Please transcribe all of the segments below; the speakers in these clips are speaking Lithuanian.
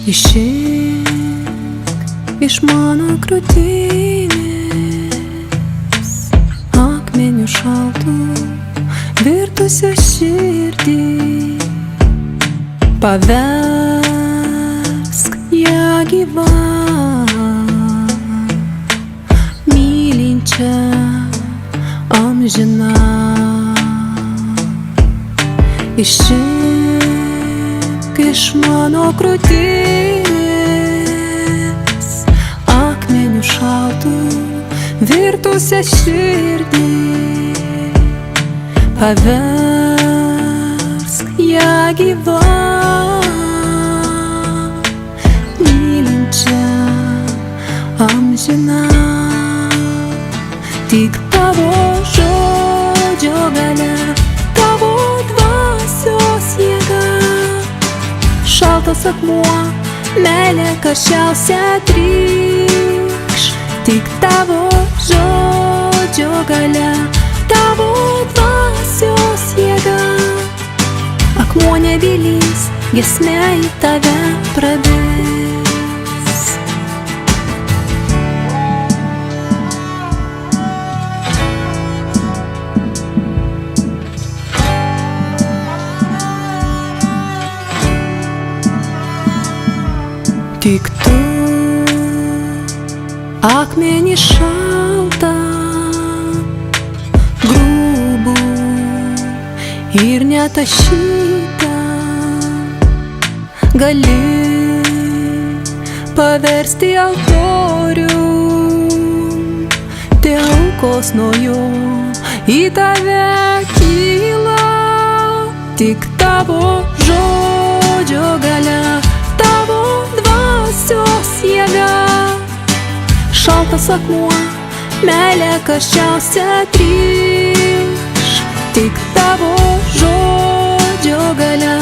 Išeik iš mano krūtinės, akmeniu šaltų virtusio širdį, paversk ją gyvą, mylinčią, amžiną. Išeik iš mano krūtinės, akmeniu šaltų virtusią širdį, paversk ją gyvą, mylinčią, amžiną. Tik tavo žodžio galia, tavo dvasios jėga, šaltas akmuo, meilė karščiausia trykš. Tik tavo žodžio galia, tavo dvasios jėga, akmuo nebylys, giesmė į tave prabils. Tik tu, akmenį šaltą, grubų ir netašytą, gali paversti altorių, te aukos nuo jo į tave kyla. Tik tavo žodžio galia, tavo dvasios jėga, šaltas akmuo, meilė karščiausia trykš. Tik tavo žodžio galia,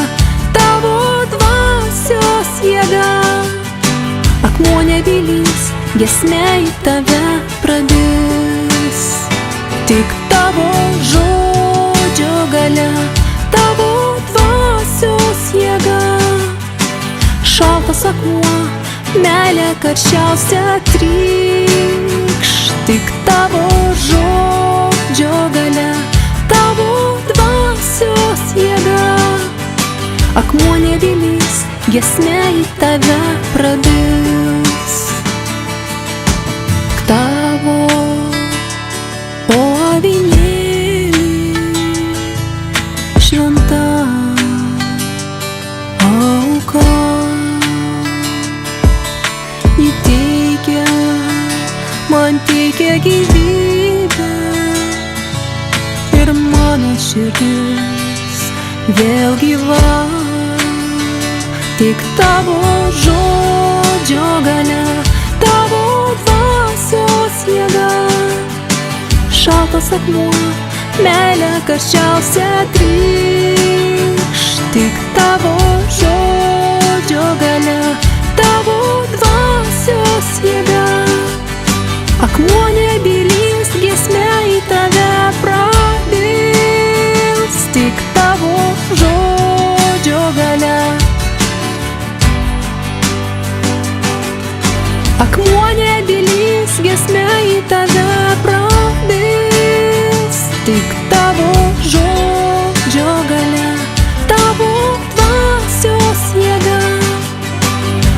tavo dvasios jėga, akmuo nebylys, giesmė į tave prabils. Tik tavo žodžio galia, tavo dvasios jėga, šaltas akmuo, meilė karščiausia trykš. Tik tavo žodžio galia, tavo dvasios jėga, akmuo nebylys, giesmė į tave prabils. Tavo, o avinėli, šventa auka, įteikia, man teikia gyvybę, ir mano širdis vėl gyva. Tik tavo žodžio galia, tavo dvasios jėga, šaltas akmuo, meilė karščiausia trykš. Tik tavo žodžio galia, tavo dvasios jėga, akmuo nebylys, giesmė į tave prabils. Tik tavo žodžio galia, akmuo nebylys, giesmė į tave prabils. Tik tavo žodžio galia, tavo dvasios jėga,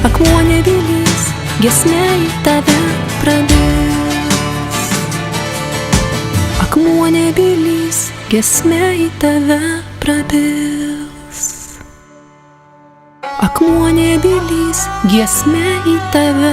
akmuo nebylys, giesmė į tave prabils. Akmuo nebylys, giesmė į tave prabils. Akmuo nebylys, giesmė į tave